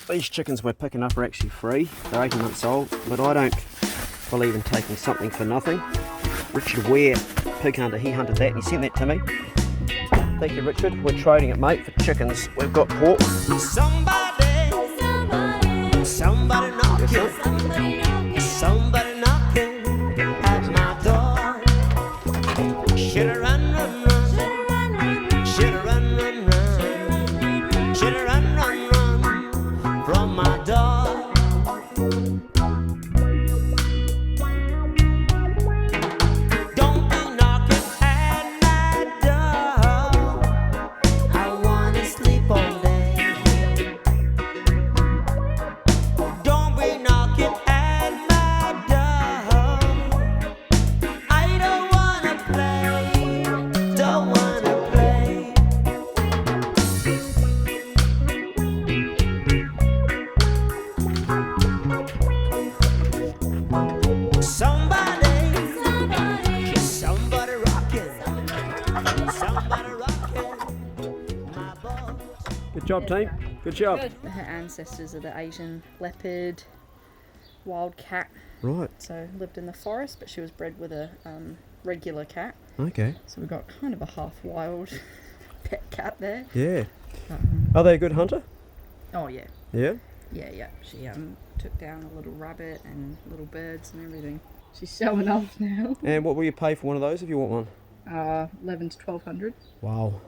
These chickens we're picking up are actually free. They're 18 months old, but I don't believe in taking something for nothing. Richard Ware, pig hunter, he hunted that and he sent that to me. Thank you, Richard. We're trading it, mate, for chickens. We've got pork. Somebody knocking, somebody knocking at my door. Should I run, run, run? Should I run, run, run? Should I run, run, run from my door? Don't be knocking at my door. I wanna sleep all day. Don't be knocking at my door. I don't wanna play, don't wanna play. Somebody rocking, somebody rocking my boat. Good job, team. Good job. Her ancestors are the Asian leopard, wild cat. Right. So lived in the forest, but she was bred with a regular cat. Okay. So we got kind of a half wild pet cat there. Yeah. Are they a good hunter? Oh yeah, Yeah. yeah. She took down a little rabbit and little birds and everything. She's showing off now. And what will you pay for one of those if you want one? 11 to 1200. Wow.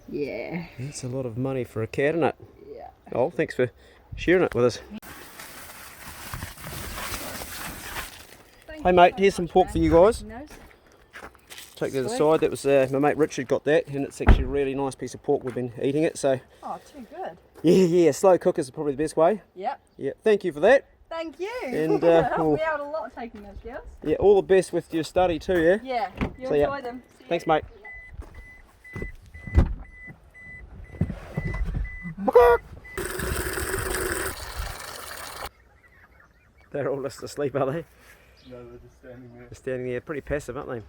Yeah. That's a lot of money for a cat, isn't it? Yeah. Oh, thanks for sharing it with us. Hey mate, here's some pork for you guys. Take that aside. That was my mate Richard got that, and it's actually a really nice piece of pork. We've been eating it, so Oh, too good. yeah. Slow cook is probably the best way. Yep. Yeah. Thank you for that. Thank you. And Helped well, me out a lot taking those girls. yeah, all the best with your study too. Yeah. Yeah. You See ya. enjoy them. See Thanks, ya. mate. They're all just asleep, are they? No, they're just standing there. They're standing there, pretty passive, aren't they?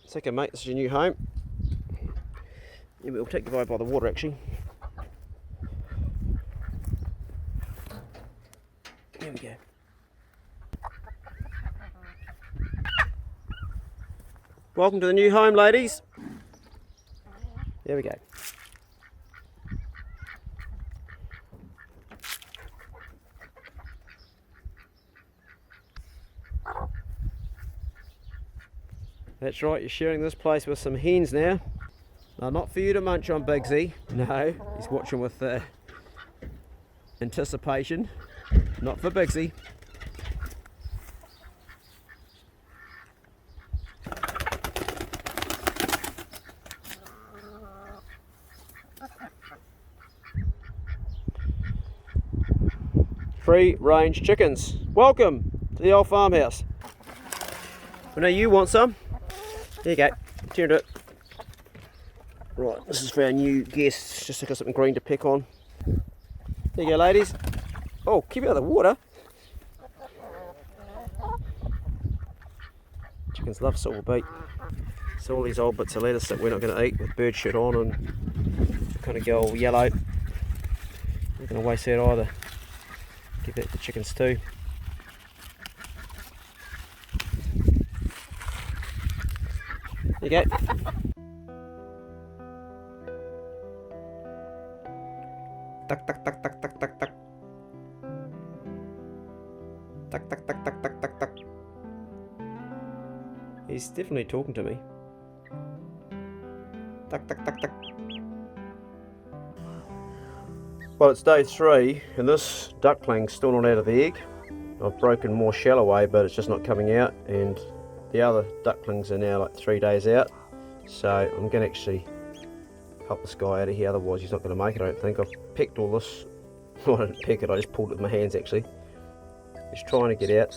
It's okay, mate. This is your new home. Yeah, we'll take you by the water, actually. There we go. Welcome to the new home, ladies. There we go. That's right, you're sharing this place with some hens now. No, not for you to munch on, Bigsy. No, he's watching with anticipation. Not for Bigsy. Free range chickens. Welcome to the old farmhouse. Bruno, you want some? There you go. Turn it. Right, this is for our new guests. Just got something green to pick on. There you go, ladies. Oh, keep out of the water. Chickens love silver beet. So all these old bits of lettuce that we're not going to eat with bird shit on and kind of go all yellow. Not going to waste that either. Give that to chickens too. There you go. Tuck, tuck, tuck, tuck, tuck, tuck, tuck. Tuck, tuck, tuck, tuck, tuck, tuck, tuck. He's definitely talking to me. Tuck, tuck, tuck, tuck. Well, it's day 3 and this duckling's still not out of the egg. I've broken more shell away, but it's just not coming out, and the other ducklings are now like 3 days out. So I'm going to actually help this guy out of here, otherwise he's not going to make it, I don't think. I've picked all this. Well, I didn't pick it, I just pulled it with my hands actually. He's trying to get out.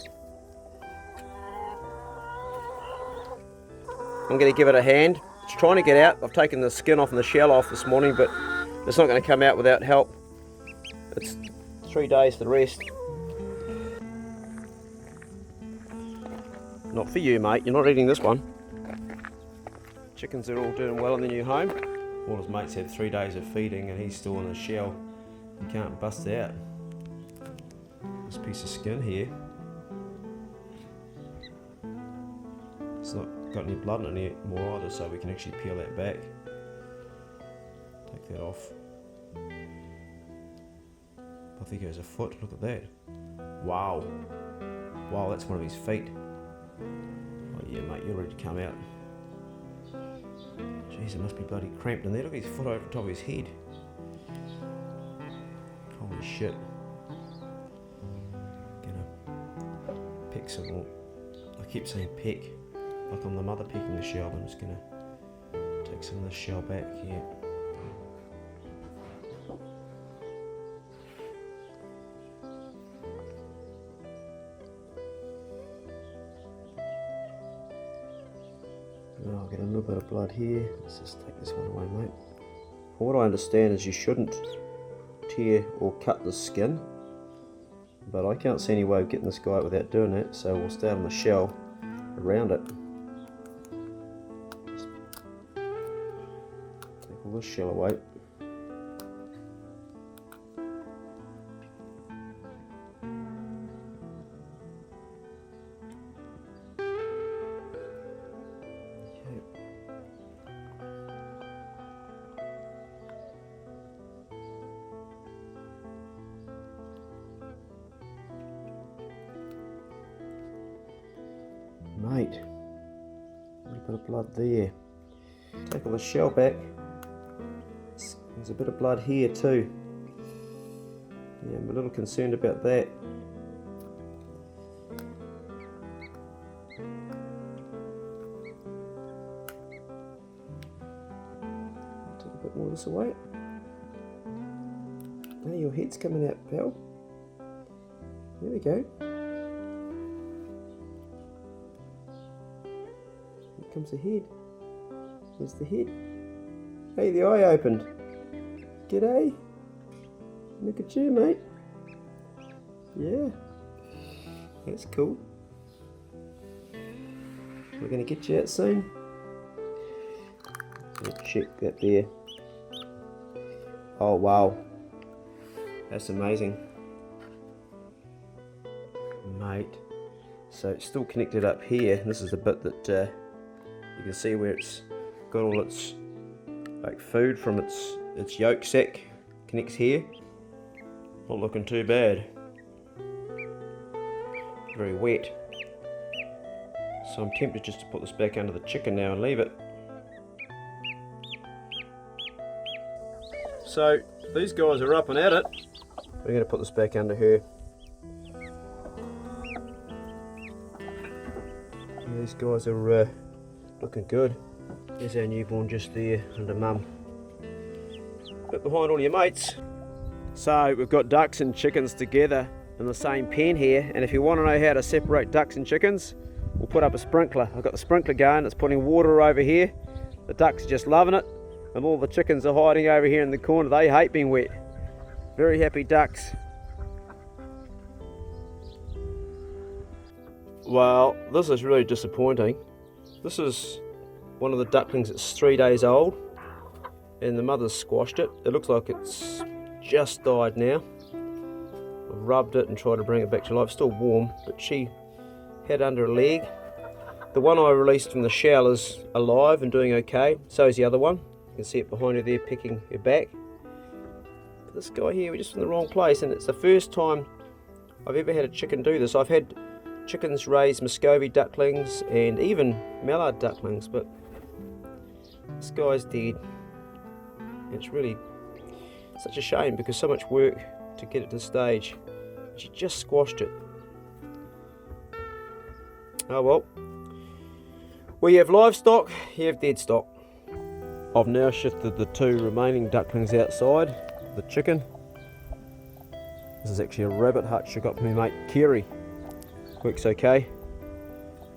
I'm going to give it a hand. It's trying to get out. I've taken the skin off and the shell off this morning, but it's not going to come out without help. It's 3 days to rest. Not for you, mate. You're not eating this one. Chickens are all doing well in the new home. All his mates had 3 days of feeding and he's still in the shell. He can't bust out. This piece of skin here, it's not got any blood in it anymore either, so we can actually peel that back. Take that off. I think it was a foot, look at that. Wow. Wow, that's one of his feet. Oh yeah mate, you're ready to come out. Jeez, it must be bloody cramped in there. Look at his foot over the top of his head. Holy shit. Gonna pick some more. I keep saying peck, like I'm the mother pecking the shell, but I'm just gonna take some of the shell back here. Oh, I'll get a little bit of blood here. Let's just take this one away, mate. From what I understand is you shouldn't tear or cut the skin, but I can't see any way of getting this guy out without doing that, so we'll start on the shell around it. Just take all this shell away. Mate, a little bit of blood there. Take all the shell back. There's a bit of blood here too. Yeah, I'm a little concerned about that. Take a bit more of this away. Hey, your head's coming out, pal. There we go. Comes the head. Here's the head. Hey, the eye opened. G'day. Look at you, mate. Yeah. That's cool. We're going to get you out soon. Let's check that there. Oh, wow. That's amazing. Mate. So it's still connected up here. This is the bit that you can see where it's got all its like food from its yolk sac. Connects here. Not looking too bad. Very wet. So I'm tempted just to put this back under the chicken now and leave it. So these guys are up and at it. We're going to put this back under her. And these guys are looking good. There's our newborn just there under mum. Bit behind all your mates. So we've got ducks and chickens together in the same pen here, and if you want to know how to separate ducks and chickens, we'll put up a sprinkler. I've got the sprinkler going, it's putting water over here. The ducks are just loving it, and all the chickens are hiding over here in the corner. They hate being wet. Very happy ducks. Well, this is really disappointing. This is one of the ducklings that's 3 days old, and the mother's squashed it. It looks like it's just died now. I've rubbed it and tried to bring it back to life. It's still warm, but she had under a leg. The one I released from the shell is alive and doing okay. So is the other one. You can see it behind her there, picking her back. But this guy here, we're just in the wrong place, and it's the first time I've ever had a chicken do this. I've had chickens raise Muscovy ducklings and even mallard ducklings, but this guy's dead. It's really such a shame because so much work to get it to this stage. She just squashed it. Oh well. Well, you have livestock, you have dead stock. I've now shifted the 2 remaining ducklings outside, the chicken. This is actually a rabbit hutch I got from my mate Kerry. Works okay.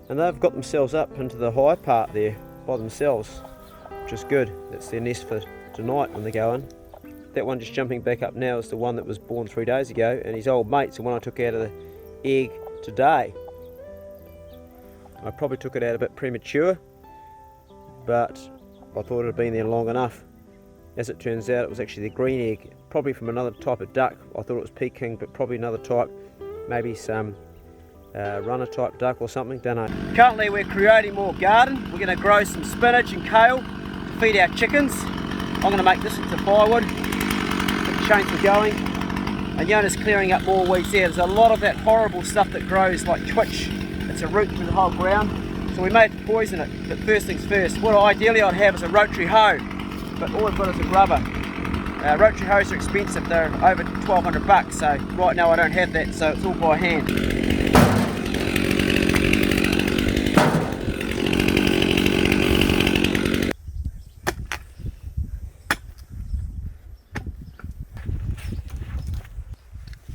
And they've got themselves up into the high part there by themselves, which is good. That's their nest for tonight when they go in. That one just jumping back up now is the one that was born 3 days ago, and his old mate's the one I took out of the egg today. I probably took it out a bit premature, but I thought it had been there long enough. As it turns out, it was actually the green egg, probably from another type of duck. I thought it was Peking, but probably another type, maybe some runner type duck or something, don't know. Currently we're creating more garden. We're going to grow some spinach and kale to feed our chickens. I'm going to make this into firewood, get the chainsaw going, and Yona's clearing up more weeds there. There's a lot of that horrible stuff that grows like twitch. It's a root through the whole ground, so we may have to poison it, but first things first. What ideally I'd have is a rotary hoe, but all I've got is a grubber. Rotary hoes are expensive, they're over 1,200 bucks, so right now I don't have that, so it's all by hand.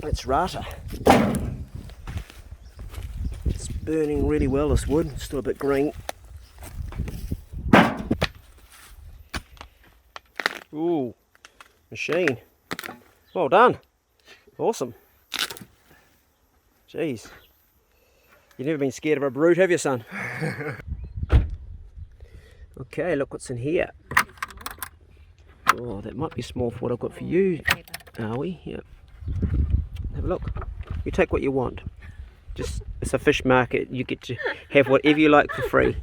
It's rata. It's burning really well, this wood. It's still a bit green. Ooh, machine. Well done. Awesome. Jeez. You've never been scared of a brute, have you, son? Okay, look what's in here. Oh, that might be small for what I've got for you. Are we? Yep. Have a look. You take what you want. Just, it's a fish market. You get to have whatever you like for free.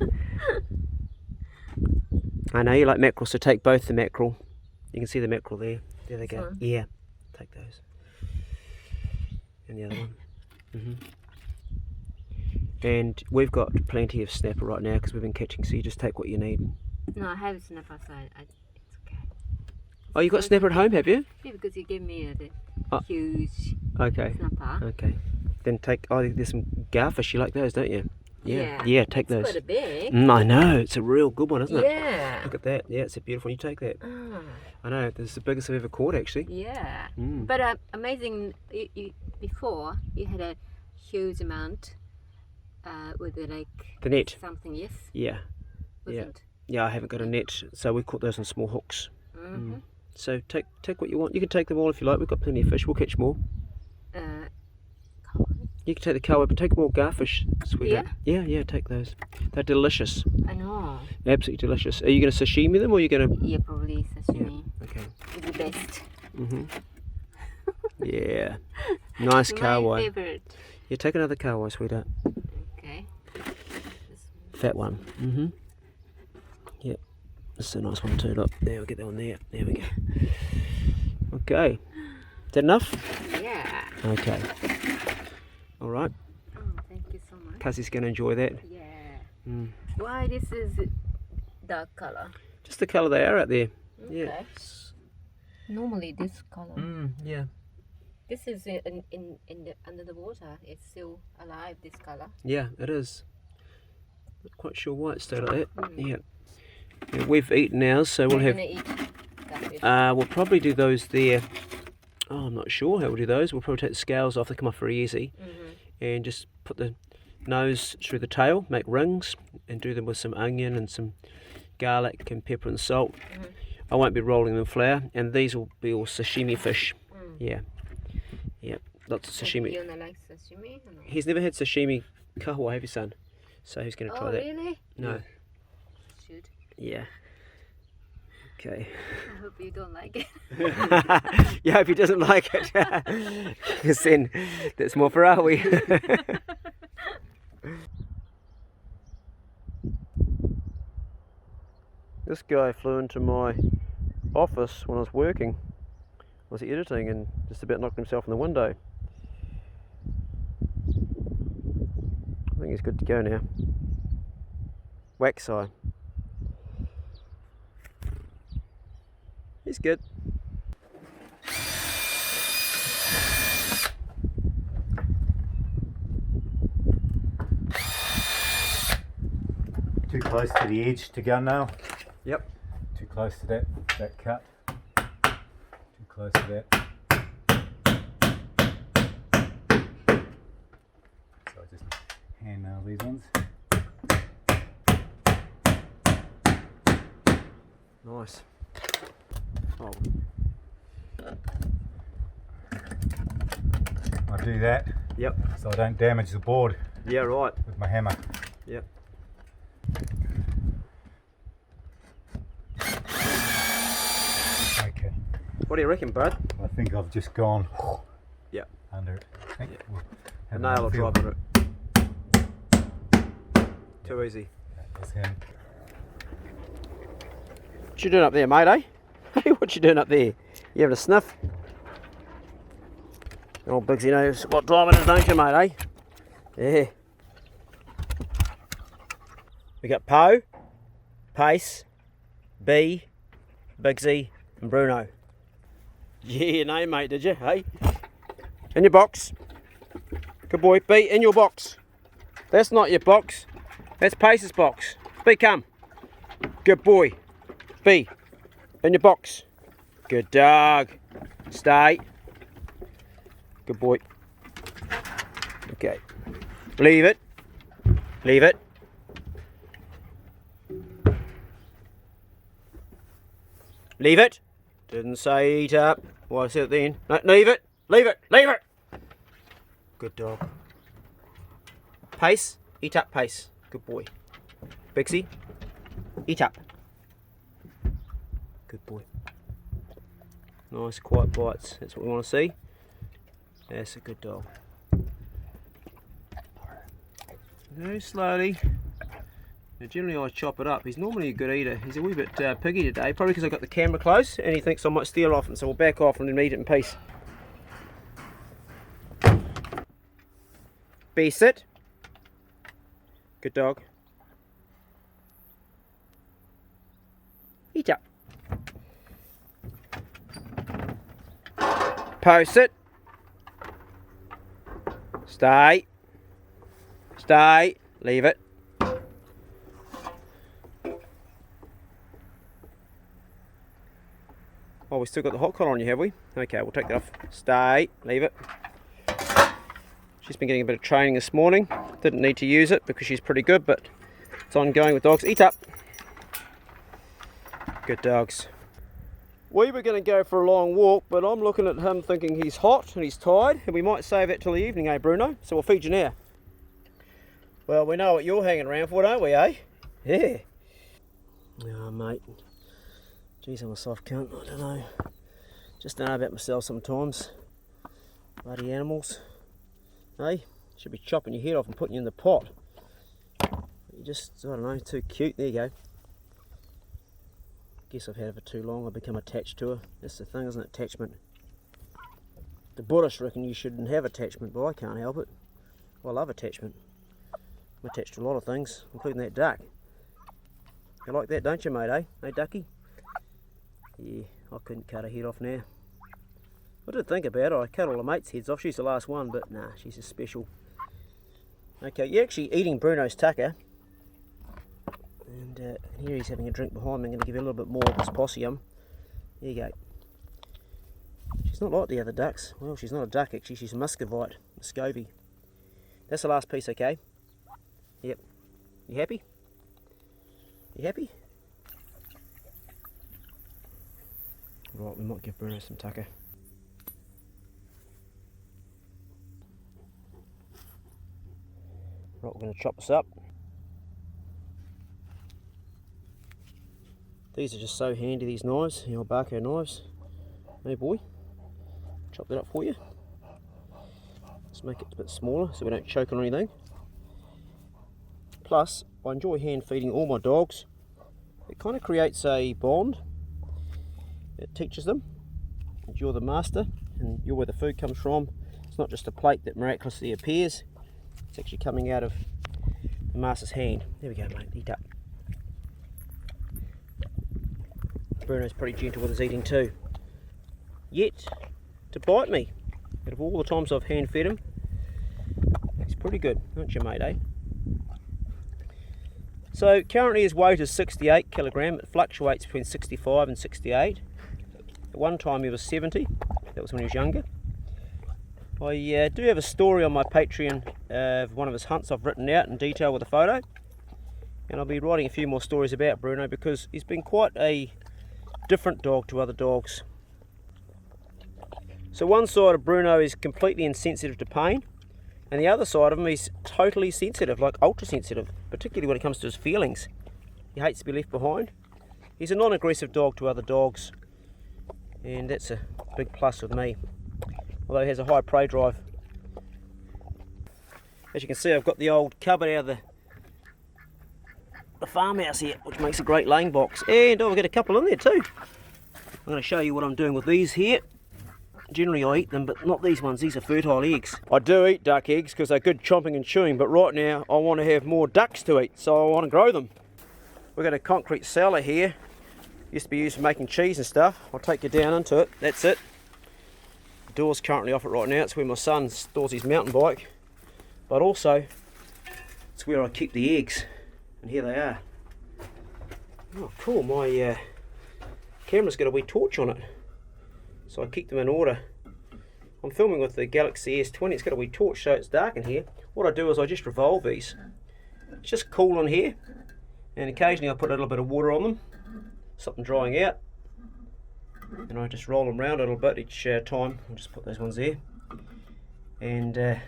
I know you like mackerel, so take both the mackerel. You can see the mackerel there. There they go. Yeah, take those. And the other one. And we've got plenty of snapper right now because we've been catching, so you just take what you need. No, I have snapper, so it's okay. Oh, you got snapper at home, have you? Yeah, because you gave me the huge Okay. snapper. Okay. Then take, oh, there's some garfish. You like those, don't you? Yeah. Yeah, take those. It's quite big. I know. It's a real good one, isn't it? Yeah. Look at that. Yeah, it's a beautiful one. You take that. Ah, I know. This is the biggest I've ever caught, actually. yeah. Mm. But amazing, before you had a huge amount with like The net. something, yes? Yeah. Wasn't? Yeah, I haven't got a net, so we caught those on small hooks. Mm-hmm. So take what you want. You can take them all if you like. We've got plenty of fish. We'll catch more. You can take the kawa, but take more garfish, sweetheart. Yeah, take those. They're delicious. I know. Absolutely delicious. Are you going to sashimi them or are you going to... Yeah, probably sashimi. Okay. It's the best. Yeah. Nice My kawa. favorite. Yeah, take another kawa, sweetheart. Okay. Fat one. Yep. This is a nice one too. Look, there, we'll get that one there. There we go. Okay. Is that enough? Yeah. Okay. All right. Oh, thank you so much. Cassie's going to enjoy that. Yeah. Why this is dark color? Just the colour they are out there. Okay. Yeah. Normally this color. Yeah. This is in the under the water. It's still alive. This color. Yeah, it is. Not quite sure why it's stayed like that. Yeah. We've eaten ours, so we'll have. Gonna eat garfish. We'll probably do those there. Oh, I'm not sure how we'll do those. We'll probably take the scales off. They come off very easy, and just put the nose through the tail, make rings, and do them with some onion and some garlic and pepper and salt. I won't be rolling them in flour, and these will be all sashimi fish. Yeah. Lots of sashimi. You don't like sashimi? Or no? He's never had sashimi kawa, have you, son? So he's going to try that. Really? No. Should. Yeah. Okay. I hope you don't like it. Yeah, if he doesn't like it, because then that's more for Aoi. This guy flew into my office when I was working. I was editing and just about knocked himself in the window. I think he's good to go now. Wax eye. He's good. Too close to the edge to gun nail. Yep. Too close to that cut. Too close to that. So I just hand nail these ones. Nice. Oh. I do that Yep. so I don't damage the board Yeah, right. with my hammer. Yep. What do you reckon, bud? I think I've just gone Yeah. under it. I think we'll The have nail will another drive feel. under it. Too easy. That's him. What you doing up there, mate, eh? Hey, what you doing up there? You having a sniff? Old Bigsy knows what time it is, don't you, mate, eh? Yeah. We got Poe, Pace, B, Bigsy, and Bruno. Yeah, no, mate, did you? Hey? In your box. Good boy. B, in your box. That's not your box. That's Pace's box. B, come. Good boy. B, in your box. Good dog. Stay. Good boy. Okay. Leave it. Leave it. Leave it. Didn't say eat up. Well, I said it then. No, leave it. Leave it. Leave it. Good dog. Pace. Eat up, Pace. Good boy. Bixie. Eat up. Good boy. Nice quiet bites. That's what we want to see. That's a good dog. Very slowly. Now generally I chop it up. He's normally a good eater. He's a wee bit piggy today, probably because I've got the camera close and he thinks I might steal off him, so we'll back off and then eat it in peace. B, sit. Good dog. Eat up. Poe, sit. Stay. Stay. Leave it. Oh, we still got the hot collar on you, have we? Okay, we'll take that off. Stay. Leave it. She's been getting a bit of training this morning. Didn't need to use it because she's pretty good, but it's ongoing with dogs. Eat up. Good dogs. We were going to go for a long walk, but I'm looking at him thinking he's hot and he's tired, and we might save it till the evening, eh, Bruno? So we'll feed you now. Well, we know what you're hanging around for, don't we, eh? Yeah. Oh, mate. Geez, I'm a soft cunt. I don't know. Just don't know about myself sometimes. Bloody animals. Hey? Should be chopping your head off and putting you in the pot. You're just, I don't know, too cute. There you go. Guess I've had her for too long. I've become attached to her. That's the thing, isn't it? Attachment. The Buddhists reckon you shouldn't have attachment, but I can't help it. I love attachment. I'm attached to a lot of things, including that duck. You like that, don't you, mate, eh? Hey, ducky? Yeah, I couldn't cut her head off now. I did think about it. I cut all the mates' heads off. She's the last one, but nah, she's a special. Okay, you're actually eating Bruno's tucker. And here he's having a drink behind me. I'm going to give you a little bit more of this possum. There you go. She's not like the other ducks. Well, she's not a duck actually. She's a muscovite, a scovy. That's the last piece, okay? Yep. You happy? You happy? Right, we might give Bruno some tucker. Right, we're going to chop this up. These are just so handy, these knives, the old Barco knives. Hey boy, chop that up for you. Let's make it a bit smaller so we don't choke on anything. Plus, I enjoy hand feeding all my dogs. It kind of creates a bond. It teaches them that you're the master and you're where the food comes from. It's not just a plate that miraculously appears. It's actually coming out of the master's hand. There we go, mate, eat up. Bruno's pretty gentle with his eating too. Yet, to bite me, out of all the times I've hand fed him, he's pretty good, aren't you, mate, eh? So currently his weight is 68 kilogram. It fluctuates between 65 and 68. At one time he was 70. That was when he was younger. I do have a story on my Patreon of one of his hunts I've written out in detail with a photo. And I'll be writing a few more stories about Bruno because he's been quite a different dog to other dogs. So one side of Bruno is completely insensitive to pain, and the other side of him is totally sensitive, like ultra sensitive, particularly when it comes to his feelings. He hates to be left behind. He's a non-aggressive dog to other dogs, and that's a big plus with me, although it has a high prey drive. As you can see, I've got the old cupboard out of the farmhouse here, which makes a great laying box, and I've got a couple in there too. I'm going to show you what I'm doing with these here. Generally I eat them, but not these ones. These are fertile eggs. I do eat duck eggs because they're good chomping and chewing, but right now I want to have more ducks to eat, so I want to grow them. We've got a concrete cellar here. Used to be used for making cheese and stuff. I'll take you down into it. That's it. The door's currently off it right now. It's where my son stores his mountain bike, but also it's where I keep the eggs, and here they are. Oh cool, my camera's got a wee torch on it, so I keep them in order. I'm filming with the Galaxy S20. It's got a wee torch, so it's dark in here. What I do is I just revolve these. It's just cool in here, and occasionally I put a little bit of water on them, something drying out, and I just roll them around a little bit each time. I'll just put those ones there, and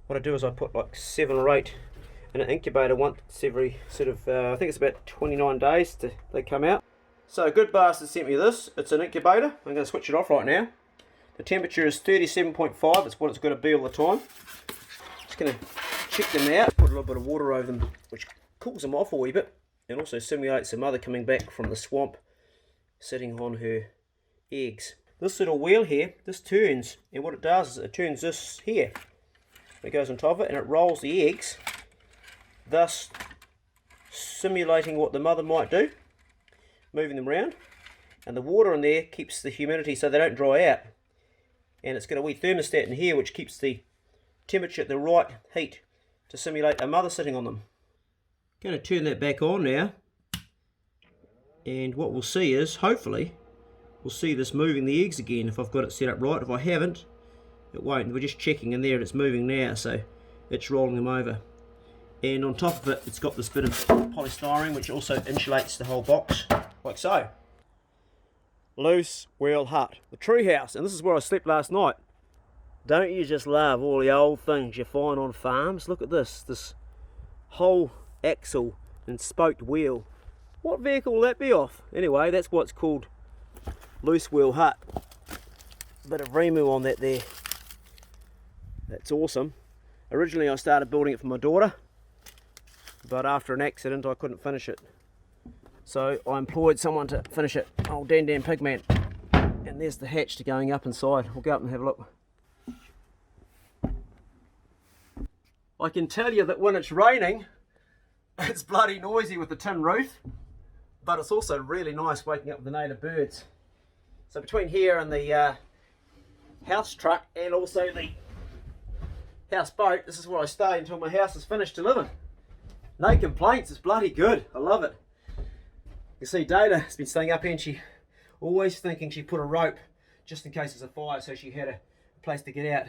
what I do is I put like 7 or 8 in an incubator once every sort of I think it's about 29 days they come out. So Good Bastard sent me this. It's an incubator. I'm going to switch it off right now. The temperature is 37.5. It's what it's got to be all the time. Just going to check them out, put a little bit of water over them, which cools them off a wee bit, and also simulates the mother coming back from the swamp, sitting on her eggs. This little wheel here, this turns, and what it does is it turns this here. It goes on top of it, and it rolls the eggs, thus simulating what the mother might do, moving them around, and the water in there keeps the humidity so they don't dry out, and it's got a wee thermostat in here which keeps the temperature at the right heat to simulate a mother sitting on them. Going to turn that back on now, and what we'll see is, hopefully, we'll see this moving the eggs again if I've got it set up right. If I haven't, it won't. We're just checking in there and it's moving now, so it's rolling them over. And on top of it, it's got this bit of polystyrene which also insulates the whole box, like so. Loose wheel hut, the treehouse, and this is where I slept last night. Don't you just love all the old things you find on farms? Look at this whole axle and spoked wheel. What vehicle will that be off? Anyway, that's what's called loose wheel hut. Bit of Remu on that there. That's awesome. Originally I started building it for my daughter, but after an accident I couldn't finish it. So I employed someone to finish it, old Dan Pigman. And there's the hatch to going up inside. We'll go up and have a look. I can tell you that when it's raining, it's bloody noisy with the tin roof, but it's also really nice waking up with the native birds. So between here and the house truck and also the houseboat, this is where I stay until my house is finished to live in. No complaints, it's bloody good, I love it. You see Data has been staying up here and she always thinking she put a rope just in case there's a fire so she had a place to get out.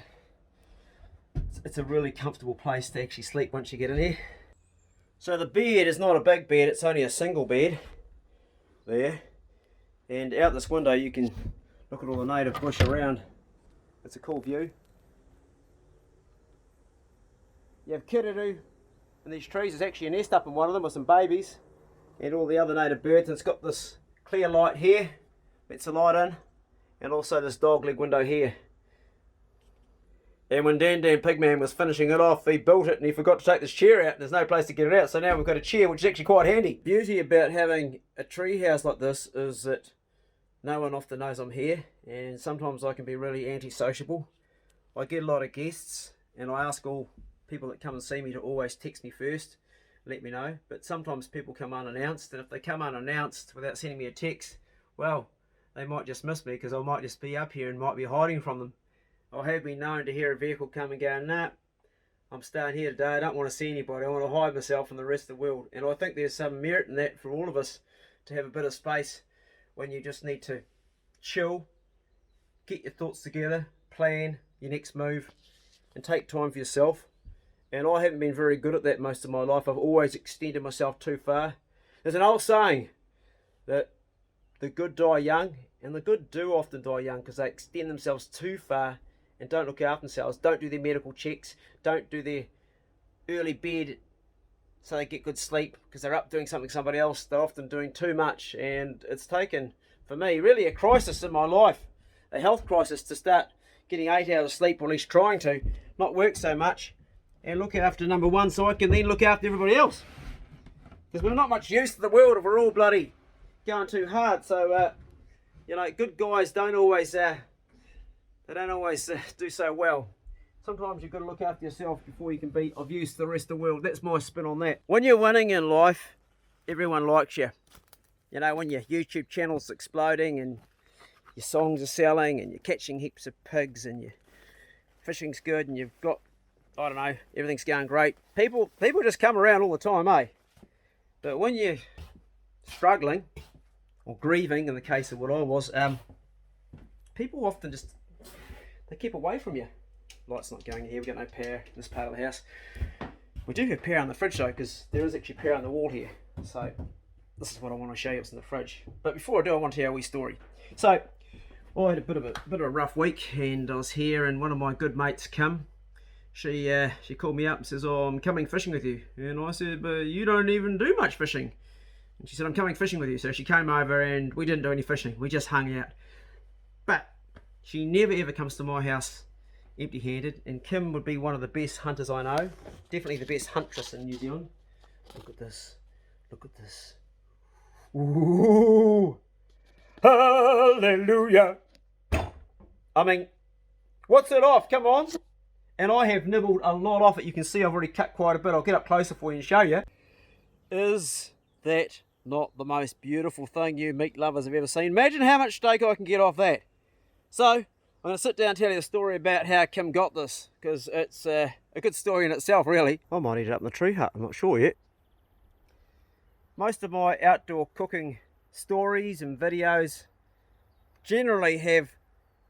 It's a really comfortable place to actually sleep once you get in here. So the bed is not a big bed, it's only a single bed there, and out this window you can look at all the native bush around. It's a cool view. You have kiddo in these trees. There's actually a nest up in one of them with some babies and all the other native birds, and it's got this clear light here, lets the light in, and also this dog leg window here. And when Dan Pigman was finishing it off, he built it and he forgot to take this chair out, and there's no place to get it out, so now we've got a chair, which is actually quite handy. The beauty about having a tree house like this is that no one often knows I'm here, and sometimes I can be really anti-sociable. I get a lot of guests, and I ask all people that come and see me to always text me first, let me know, but sometimes people come unannounced, and if they come unannounced without sending me a text, well, they might just miss me because I might just be up here and might be hiding from them. I have been known to hear a vehicle come and go, nah, I'm staying here today, I don't want to see anybody, I want to hide myself from the rest of the world. And I think there's some merit in that for all of us, to have a bit of space when you just need to chill, get your thoughts together, plan your next move, and take time for yourself. And I haven't been very good at that most of my life. I've always extended myself too far. There's an old saying that the good die young, and the good do often die young because they extend themselves too far and don't look after themselves, don't do their medical checks, don't do their early bed so they get good sleep because they're up doing something somebody else. They're often doing too much, and it's taken for me, really a crisis in my life. A health crisis to start getting 8 hours of sleep, or at least trying to, not work so much, and look after number one so I can then look after everybody else. Because we're not much use to the world if we're all bloody going too hard. So, you know, good guys don't always, do so well. Sometimes you've got to look after yourself before you can be of use to the rest of the world. That's my spin on that. When you're winning in life, everyone likes you. You know, when your YouTube channel's exploding and your songs are selling and you're catching heaps of pigs and your fishing's good and you've got, I don't know, everything's going great. People just come around all the time, eh? But when you're struggling or grieving, in the case of what I was, people often just, they keep away from you. Light's not going here, we've got no power in this part of the house. We do have power in the fridge though, because there is actually power on the wall here. So this is what I want to show you, what's in the fridge. But before I do, I want to tell you a wee story. So I had a bit of a rough week, and I was here, and one of my good mates come. She called me up and says, "Oh, I'm coming fishing with you." And I said, "But you don't even do much fishing." And she said, "I'm coming fishing with you." So she came over and we didn't do any fishing. We just hung out. But she never ever comes to my house empty-handed. And Kim would be one of the best hunters I know. Definitely the best huntress in New Zealand. Look at this. Look at this. Ooh. Hallelujah. I mean, what's it off? Come on. And I have nibbled a lot off it. You can see I've already cut quite a bit. I'll get up closer for you and show you. Is that not the most beautiful thing you meat lovers have ever seen? Imagine how much steak I can get off that. So, I'm going to sit down and tell you the story about how Kim got this, because it's a good story in itself, really. I might eat it up in the tree hut, I'm not sure yet. Most of my outdoor cooking stories and videos generally have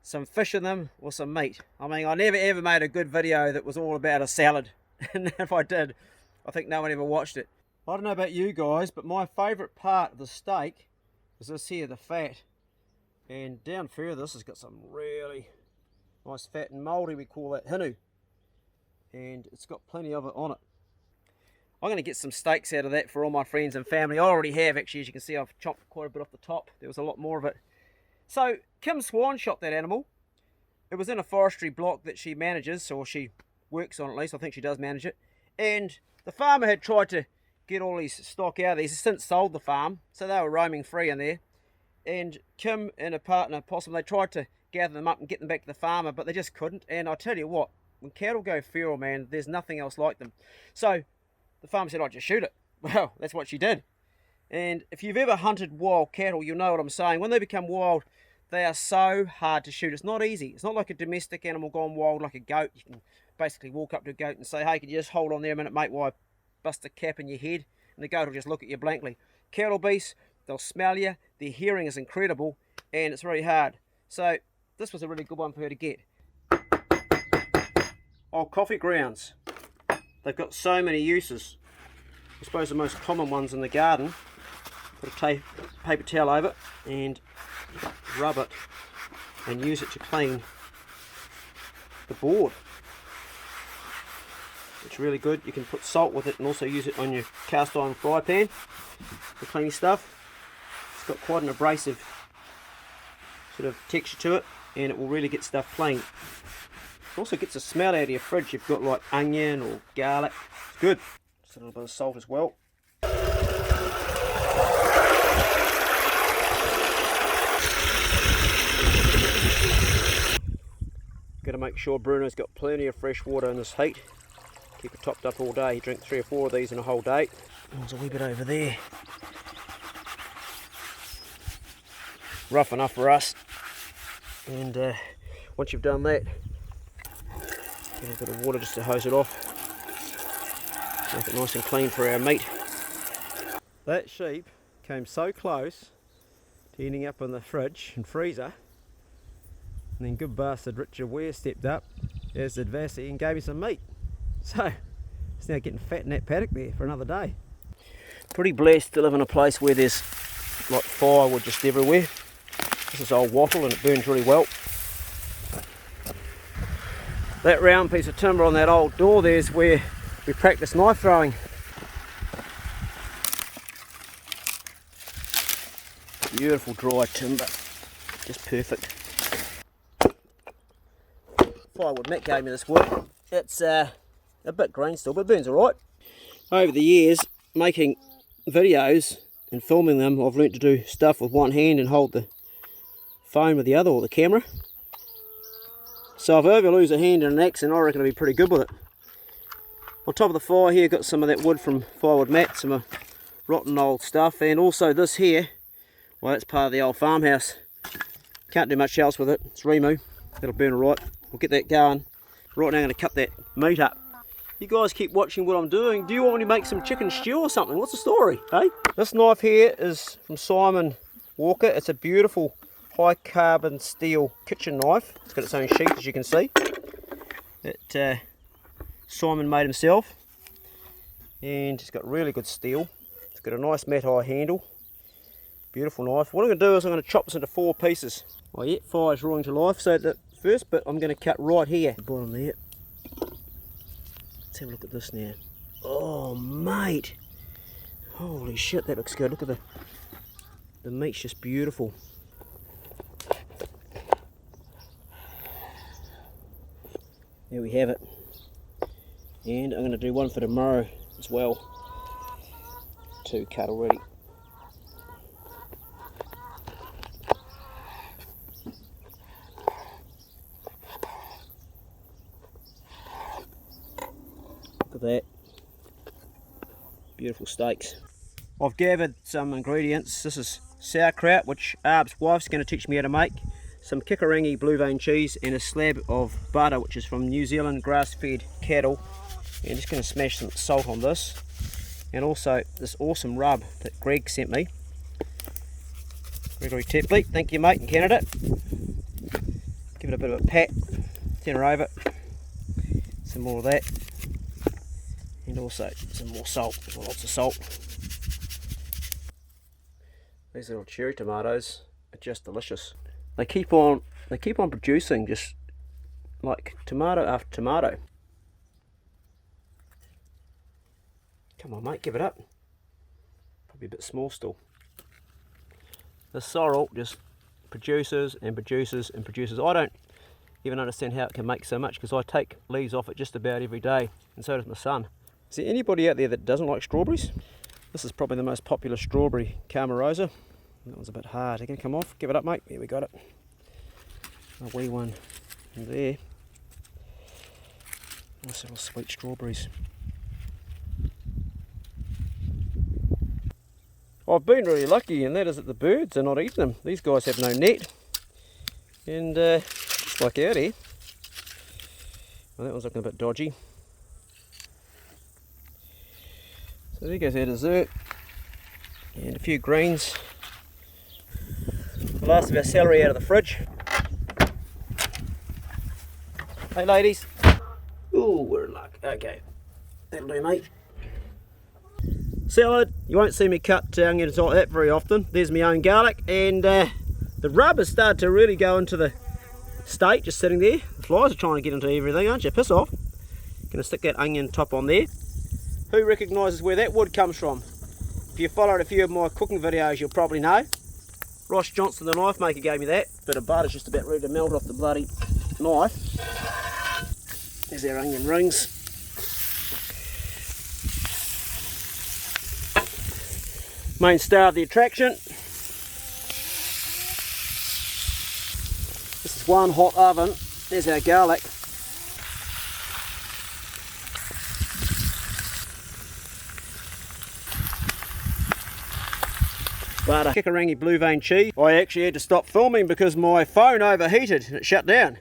some fish in them or some meat. I mean, I never ever made a good video that was all about a salad. And if I did, I think no one ever watched it. I don't know about you guys, but my favourite part of the steak is this here, the fat. And down further, this has got some really nice fat and mouldy, we call that hinu. And it's got plenty of it on it. I'm going to get some steaks out of that for all my friends and family. I already have, actually, as you can see, I've chopped quite a bit off the top. There was a lot more of it. So, Kim Swan shot that animal. It was in a forestry block that she manages, or she works on at least. I think she does manage it. And the farmer had tried to get all his stock out of there. He's since sold the farm, so they were roaming free in there. And Kim and a partner, Possum, they tried to gather them up and get them back to the farmer, but they just couldn't. And I tell you what, when cattle go feral, man, there's nothing else like them. So the farmer said, "I'll just shoot it." Well, that's what she did. And if you've ever hunted wild cattle, you'll know what I'm saying. When they become wild, they are so hard to shoot. It's not easy. It's not like a domestic animal gone wild like a goat. You can basically walk up to a goat and say, "Hey, can you just hold on there a minute, mate, while I bust a cap in your head?" And the goat will just look at you blankly. Cattle beasts, they'll smell you. Their hearing is incredible, and it's really hard. So this was a really good one for her to get. Old coffee grounds. They've got so many uses. I suppose the most common ones in the garden. Put a paper towel over it and rub it and use it to clean the board. It's really good. You can put salt with it and also use it on your cast iron fry pan for cleaning stuff. It's got quite an abrasive sort of texture to it, and it will really get stuff clean. It also gets a smell out of your fridge. You've got like onion or garlic. It's good. Just a little bit of salt as well. Got to make sure Bruno's got plenty of fresh water in this heat. Keep it topped up all day. You drink 3 or 4 of these in a whole day. There's a wee bit over there. Rough enough for us. And once you've done that, give it a bit of water just to hose it off. Make it nice and clean for our meat. That sheep came so close to ending up in the fridge and freezer, and then good bastard Richard Ware stepped up, as did Vassy, and gave me some meat. So it's now getting fat in that paddock there for another day. Pretty blessed to live in a place where there's like firewood just everywhere. This is old wattle and it burns really well. That round piece of timber on that old door there's where we practice knife throwing. Beautiful dry timber, just perfect. Firewood Matt gave me this wood. It's a bit green still, but it burns alright. Over the years, making videos and filming them, I've learnt to do stuff with one hand and hold the phone with the other, or the camera. So if I ever lose a hand in an accent, I reckon I'll be pretty good with it. On top of the fire here, got some of that wood from Firewood Matt, some rotten old stuff, and also this here, well, that's part of the old farmhouse. Can't do much else with it. It's Remu. That'll burn alright. We'll get that going. Right now I'm going to cut that meat up. You guys keep watching what I'm doing. Do you want me to make some chicken stew or something? What's the story, hey? This knife here is from Simon Walker. It's a beautiful high carbon steel kitchen knife. It's got its own sheath, as you can see. That Simon made himself. And it's got really good steel. It's got a nice matte eye handle. Beautiful knife. What I'm going to do is I'm going to chop this into 4 pieces. Well, yeah, fire's roaring to life. So the first bit I'm going to cut right here. The bottom there. Let's have a look at this now. Oh, mate. Holy shit, that looks good. Look at the meat's just beautiful. There we have it. And I'm going to do one for tomorrow as well. 2 cut already. Look at that. Beautiful steaks. I've gathered some ingredients. This is sauerkraut, which Arb's wife's going to teach me how to make. Some Kikarangi blue vein cheese and a slab of butter, which is from New Zealand grass-fed cattle. And just going to smash some salt on this. And also this awesome rub that Greg sent me. Gregory Tepley, thank you mate in Canada. Give it a bit of a pat, turn her over. Some more of that. And also some more salt, lots of salt. These little cherry tomatoes are just delicious. They keep on producing just like tomato after tomato. Come on mate, give it up. Probably a bit small still. The sorrel just produces and produces and produces. I don't even understand how it can make so much, because I take leaves off it just about every day, and so does my son. Is there anybody out there that doesn't like strawberries? This is probably the most popular strawberry, Carmarosa. That one's a bit hard. They're going to come off. Give it up, mate. Here we got it. A wee one in there. Nice little sweet strawberries. I've been really lucky, and that is that the birds are not eating them. These guys have no net. And just like out here. Well, that one's looking a bit dodgy. So there goes our dessert. And a few greens. The last of our celery out of the fridge. Hey ladies. Ooh, we're in luck. Okay. That'll do, mate. Salad. You won't see me cut onions like that very often. There's my own garlic. And the rub has started to really go into the steak, just sitting there. The flies are trying to get into everything, aren't you? Piss off. Gonna stick that onion top on there. Who recognises where that wood comes from? If you followed a few of my cooking videos, you'll probably know. Ross Johnson, the knife maker, gave me that. Bit of butter's just about ready to melt off the bloody knife. There's our onion rings. Main star of the attraction. This is one hot oven. There's our garlic. Butter. Kikarangi blue vein cheese. I actually had to stop filming because my phone overheated and it shut down.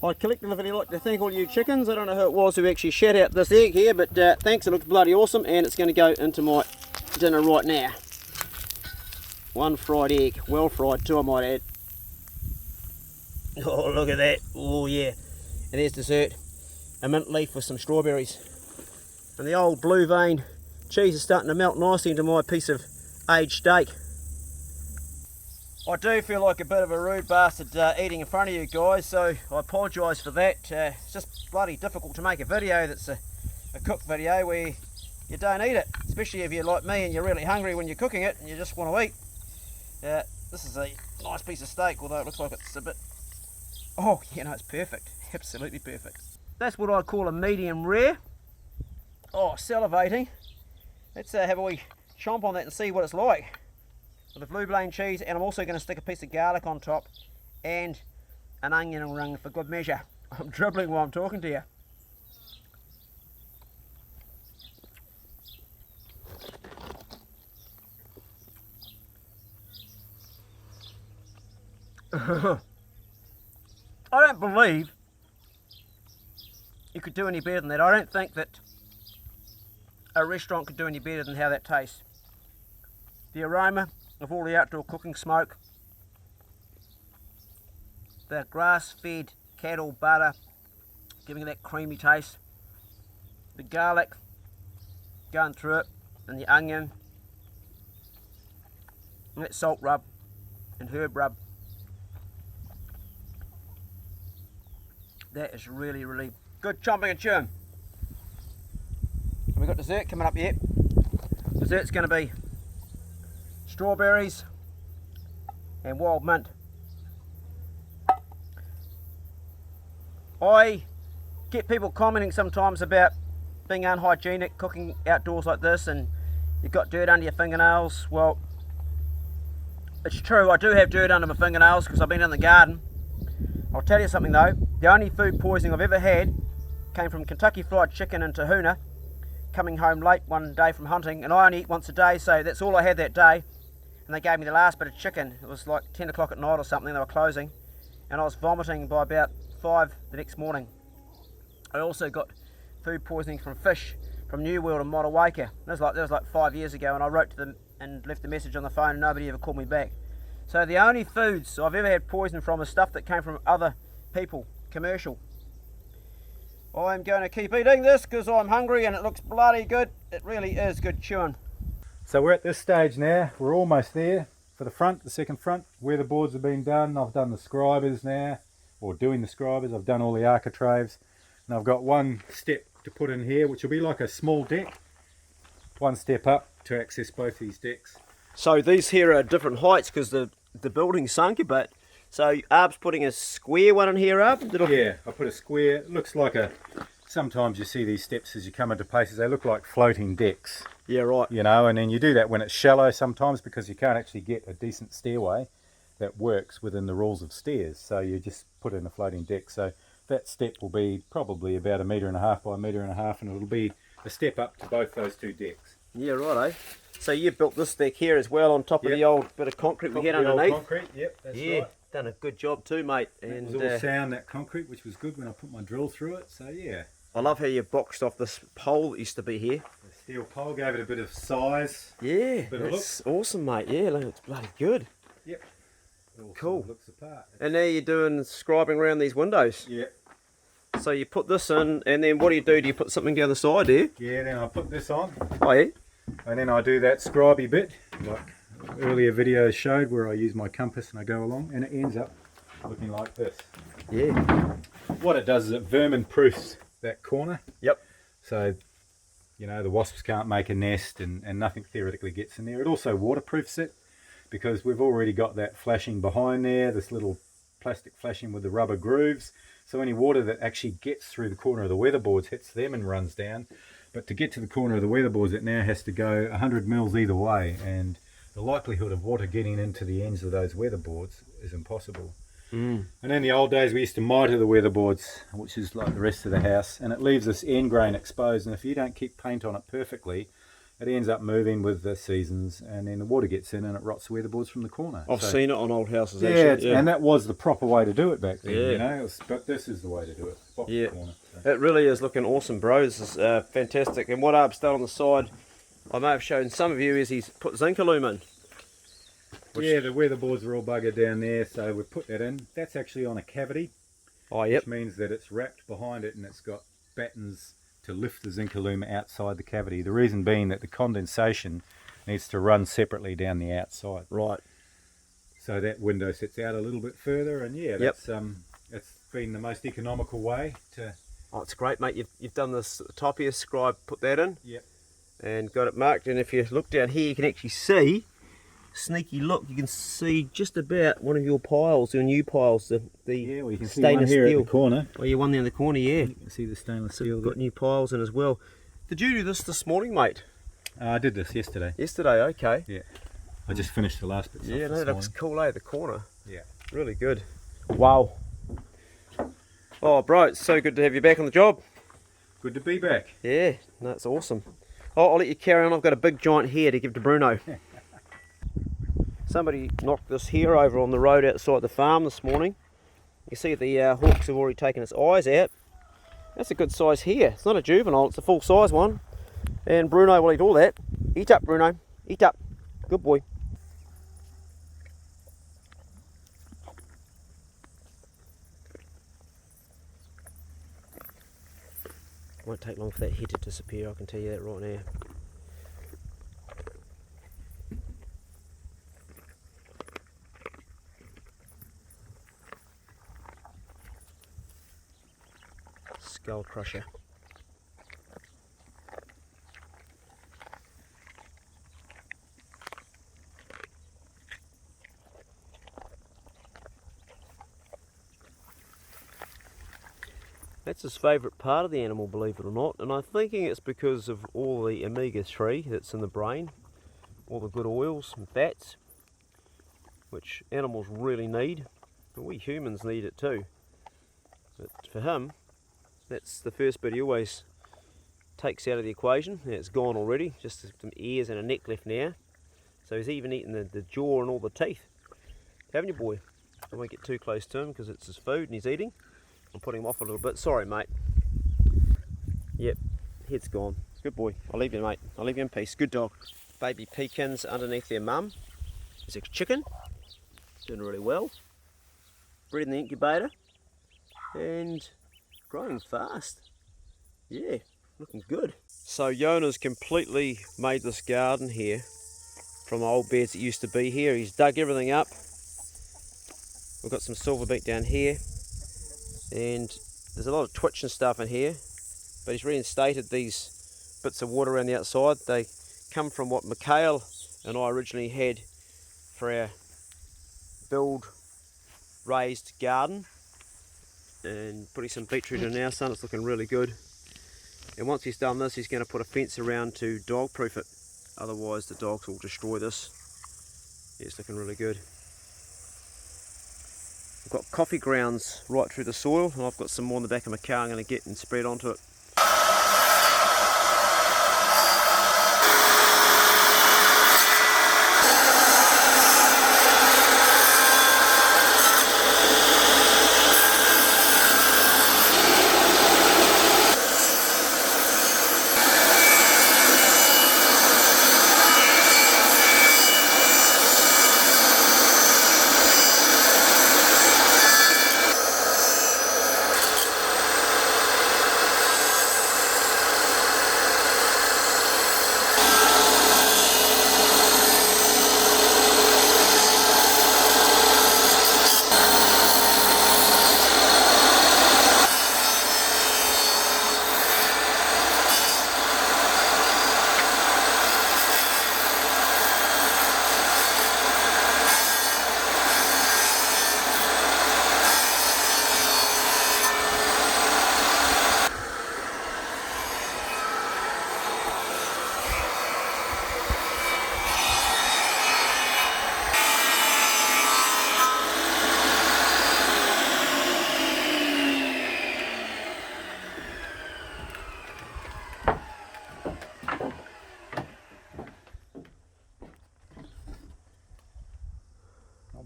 I'd collectively like to thank all you chickens. I don't know who it was who actually shat out this egg here, but thanks, it looks bloody awesome, and it's going to go into my dinner right now. One fried egg, well fried too, I might add. Oh, look at that. Oh yeah. And there's dessert. A mint leaf with some strawberries. And the old blue vein cheese is starting to melt nicely into my piece of aged steak. I do feel like a bit of a rude bastard eating in front of you guys, so I apologise for that. It's just bloody difficult to make a video that's a cook video where you don't eat it, especially if you're like me and you're really hungry when you're cooking it and you just want to eat. This is a nice piece of steak, although it looks like it's a bit... Oh, yeah, no, it's perfect. Absolutely perfect. That's what I call a medium rare. Oh, salivating. Let's have a wee chomp on that and see what it's like. With the blue blaine cheese, and I'm also going to stick a piece of garlic on top and an onion ring for good measure. I'm dribbling while I'm talking to you. I don't believe you could do any better than that. I don't think that a restaurant could do any better than how that tastes. The aroma of all the outdoor cooking smoke, the grass-fed cattle butter giving it that creamy taste, the garlic going through it, and the onion, and that salt rub and herb rub. That is really, really good chomping and chewing. We've got dessert coming up yet. Dessert's going to be strawberries and wild mint. I get people commenting sometimes about being unhygienic cooking outdoors like this, and you've got dirt under your fingernails. Well, it's true, I do have dirt under my fingernails because I've been in the garden. I'll tell you something though, the only food poisoning I've ever had came from Kentucky Fried Chicken in Tahuna, coming home late one day from hunting, and I only eat once a day, so that's all I had that day. And they gave me the last bit of chicken. It was like 10 o'clock at night or something, they were closing, and I was vomiting by about 5 the next morning. I also got food poisoning from fish from New World in Motueka. That was like 5 years ago, and I wrote to them and left a message on the phone and nobody ever called me back. So the only foods I've ever had poison from is stuff that came from other people, commercial. I'm going to keep eating this because I'm hungry and it looks bloody good. It really is good chewing. So we're at this stage now. We're almost there for the front, the second front, where the boards have been done. I've done the scribers now, or doing the scribers. I've done all the architraves, and I've got one step to put in here, which will be like a small deck. One step up to access both these decks. So these here are different heights because the building sunk a bit. So Arb's putting a square one in here, Arb? Yeah, I put a square. It looks like a... Sometimes you see these steps as you come into places, they look like floating decks. Yeah, right. You know, and then you do that when it's shallow sometimes because you can't actually get a decent stairway that works within the rules of stairs. So you just put in a floating deck. So that step will be probably about 1.5 metres by 1.5 metres, and it'll be a step up to both those two decks. Yeah, right, eh? So you built this deck here as well on top of the old bit of concrete we had underneath. Concrete, yep, that's right. Done a good job too, mate. And it was all sound, that concrete, which was good when I put my drill through it. So yeah. I love how you boxed off this pole that used to be here. The steel pole gave it a bit of size. Yeah, that's awesome, mate. Yeah, look, it's bloody good. Yep. It all cool. sort of looks apart. And now you're doing scribing around these windows. Yeah. So you put this in, and then what do? Do you put something down the side there? Yeah, then I put this on. Oh yeah. And then I do that scribey bit, like earlier videos showed, where I use my compass and I go along, and it ends up looking like this. Yeah. What it does is it vermin proofs that corner. Yep. So, you know, the wasps can't make a nest and nothing theoretically gets in there. It also waterproofs it because we've already got that flashing behind there, this little plastic flashing with the rubber grooves. So any water that actually gets through the corner of the weatherboards hits them and runs down. But to get to the corner of the weatherboards, it now has to go 100 mils either way, and the likelihood of water getting into the ends of those weatherboards is impossible. And in the old days, we used to mitre the weatherboards, which is like the rest of the house, and it leaves this end grain exposed, and if you don't keep paint on it perfectly, it ends up moving with the seasons, and then the water gets in and it rots the weatherboards from the corner. I've seen it on old houses, yeah, actually. Yeah, and that was the proper way to do it back then, Yeah. you know, but this is the way to do it. Box the corner, so. It really is looking awesome, bro. This is fantastic. And what Arb's done on the side, I may have shown some of you, is he's put zinc alume in. Yeah, the weatherboards are all buggered down there, so we've put that in. That's actually on a cavity, Oh, yep. which means that it's wrapped behind it and it's got battens to lift the zinc alume outside the cavity. The reason being that the condensation needs to run separately down the outside. Right. So that window sits out a little bit further, and yeah, that's it's been the most economical way to. Oh, it's great, mate. You've done this at the top here, scribe, put that in. Yep. And got it marked. And if you look down here, you can actually see sneaky look, you can see just about one of your piles, your new piles, the Yeah, well, you can see one stainless here steel. at the corner. Oh, yeah, one there in the corner, yeah. You can see the stainless So steel. you've got new piles in as well. Did you do this morning, mate? I did this yesterday. Yesterday, okay. Yeah. I just finished the last bit. Yeah, no, that looks cool, eh? The corner. Yeah. Really good. Wow. Oh, bro, it's so good to have you back on the job. Good to be back. Yeah, that's awesome. Oh, I'll let you carry on. I've got a big giant hair to give to Bruno. Somebody knocked this hair over on the road outside the farm this morning. You see the hawks have already taken its eyes out. That's a good size hair. It's not a juvenile, it's a full size one. And Bruno will eat all that. Eat up, Bruno. Eat up. Good boy. Won't take long for that head to disappear, I can tell you that right now. Skull crusher. That's his favourite part of the animal, believe it or not, and I'm thinking it's because of all the omega-3 that's in the brain, all the good oils and fats, which animals really need, and we humans need it too. But for him, that's the first bit he always takes out of the equation. Now it's gone already, just some ears and a neck left now. So he's even eaten the jaw and all the teeth. Haven't you, boy? I won't get too close to him because it's his food and he's eating. I'm putting him off a little bit. Sorry, mate. Yep, head's gone. Good boy. I'll leave you, mate. I'll leave you in peace. Good dog. Baby pecans underneath their mum. There's a chicken. Doing really well. Bred in the incubator. And growing fast. Yeah, looking good. So Yona's completely made this garden here from old beds that used to be here. He's dug everything up. We've got some silverbeak down here. And there's a lot of twitch and stuff in here, but he's reinstated these bits of water around the outside. They come from what Mikhail and I originally had for our build raised garden, and putting some beetroot in now, son. It's looking really good. And once he's done this, he's going to put a fence around to dog proof it, otherwise the dogs will destroy this. Yeah, it's looking really good. I've got coffee grounds right through the soil, and I've got some more in the back of my car I'm going to get and spread onto it.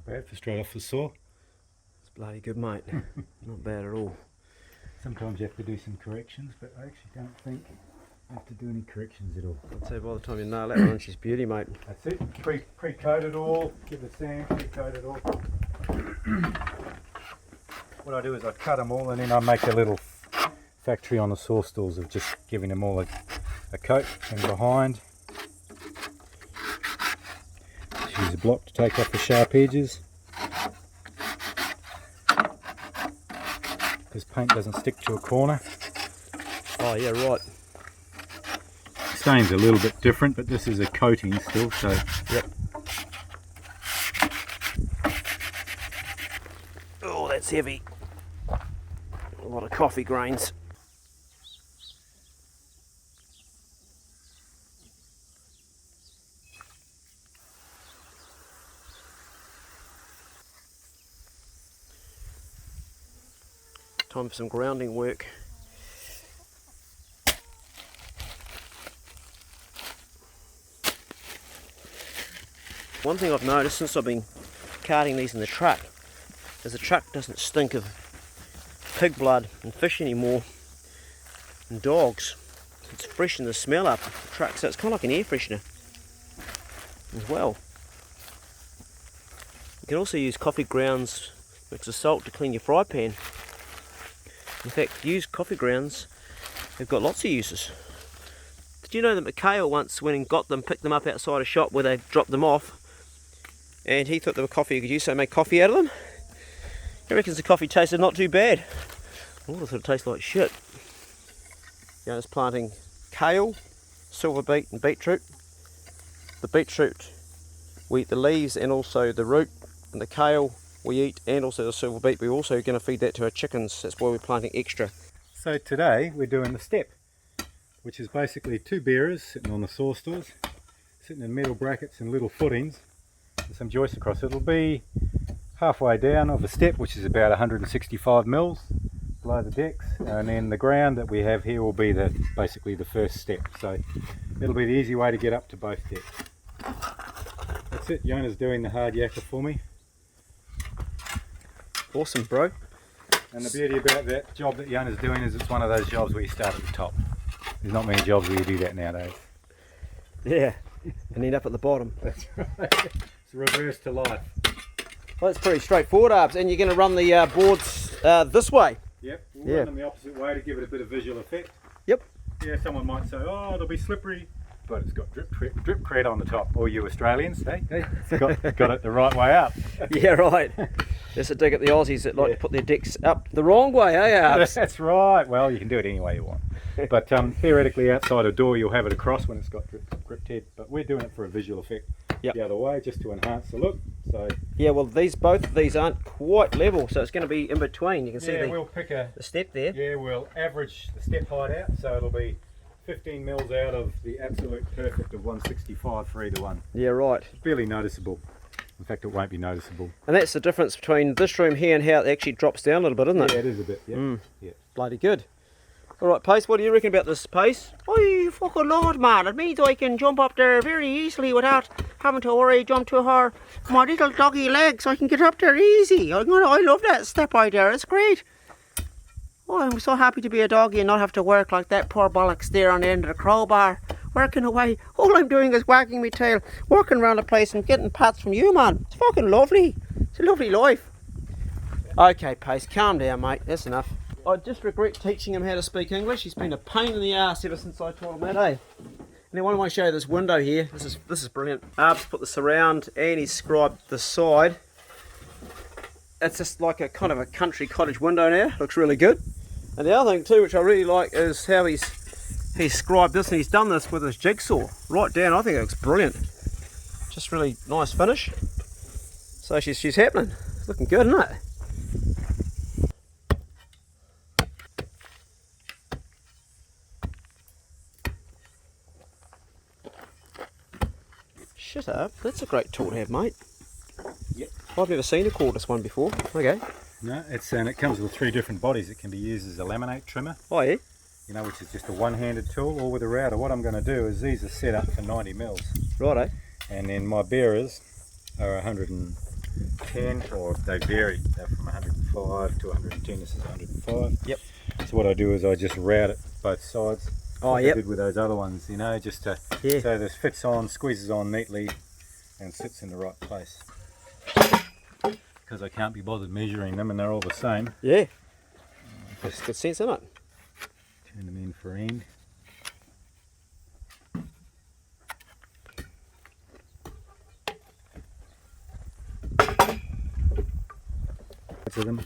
Bad for straight off the saw. It's bloody good, mate. Not bad at all. Sometimes you have to do some corrections, but I actually don't think I have to do any corrections at all. I'd say by the time you nail that one, she's beauty, mate. That's it. Pre-coat it all. Give the sand. Pre-coat it all. What I do is I cut them all, and then I make a little factory on the saw stools of just giving them all a coat and behind. Use a block to take off the sharp edges, because paint doesn't stick to a corner. Oh yeah, right. Stain's a little bit different, but this is a coating still, so Yep. that's heavy. A lot of coffee grains. Time for some grounding work. One thing I've noticed since I've been carting these in the truck is the truck doesn't stink of pig blood and fish anymore and dogs. It's freshening the smell up of the truck, so it's kind of like an air freshener as well. You can also use coffee grounds mixed with salt to clean your fry pan. In fact, used coffee grounds have got lots of uses. Did you know that Mikhail once went and got them, picked them up outside a shop where they dropped them off, and he thought they were coffee he could use, so he made coffee out of them? He reckons the coffee tasted not too bad. I would have thought it tasted like shit. Jona's planting kale, silver beet and beetroot. The beetroot we eat the leaves and also the root, and the kale we eat, and also the silver beet. We're also going to feed that to our chickens. That's why we're planting extra. So today we're doing the step, which is basically 2 bearers sitting on the saw stores, sitting in metal brackets and little footings with some joists across. It'll be halfway down of the step, which is about 165 mils below the decks, and then the ground that we have here will be basically the first step. So it'll be the easy way to get up to both decks. That's it. Jona's doing the hard yakka for me. Awesome, bro. And the beauty about that job that Jona's doing is it's one of those jobs where you start at the top. There's not many jobs where you do that nowadays. Yeah, and end up at the bottom. That's right. It's a reverse to life. Well, that's pretty straightforward, Arbs. And you're going to run the boards this way. Yep, we'll run them the opposite way to give it a bit of visual effect. Yep. Yeah, someone might say, oh, they'll be slippery, but it's got drip cred on the top. All you Australians, hey, got it the right way up. Yeah, right. There's a dig at the Aussies that like to put their decks up the wrong way, eh, Arbs? That's right. Well, you can do it any way you want. But theoretically, outside a door, you'll have it across when it's got gripped head. But we're doing it for a visual effect the other way, just to enhance the look. So yeah, well, both of these aren't quite level, so it's going to be in between. You can see we'll pick the step there. Yeah, we'll average the step height out, so it'll be 15 mils out of the absolute perfect of 165 for either one. Yeah, right. It's barely noticeable. In fact, it won't be noticeable. And that's the difference between this room here and how it actually drops down a little bit, isn't it? Yeah, it is a bit. Yeah. Yeah. Bloody good. All right, Pace, what do you reckon about this, Pace? Oh, fucking lord, man. It means I can jump up there very easily without having to worry, jump to my little doggy legs. I can get up there easy. I love that step right there. It's great. Oh, I'm so happy to be a doggy and not have to work like that poor bollocks there on the end of the crowbar. Working away. All I'm doing is wagging my tail, walking around the place and getting pats from you, man. It's fucking lovely. It's a lovely life. Okay, Pace, calm down, mate. That's enough. I just regret teaching him how to speak English. He's been a pain in the ass ever since I taught him that, eh? And then I want to show you this window here. This is brilliant. Arb's put this around and he's scribed the side. It's just like a kind of a country cottage window now. Looks really good. And the other thing too, which I really like, is how he's scribed this, and he's done this with his jigsaw right down. I think it looks brilliant. Just really nice finish. So she's happening. It's looking good, isn't it? Shut up. That's a great tool to have, mate. Yep. I've never seen a cordless one before. Okay. No, and it comes with 3 different bodies. It can be used as a laminate trimmer. Oh yeah. You know, which is just a one-handed tool, or with a router. What I'm going to do is these are set up for 90 mils. Righto. And then my bearers are 110, or they vary. They're from 105 to 110. This is 105. Yep. So what I do is I just route it both sides. Oh, like yep. I did with those other ones, you know, just to so this fits on, squeezes on neatly, and sits in the right place. Because I can't be bothered measuring them, and they're all the same. Yeah. That's good sense, isn't it? Turn them in for end. To them.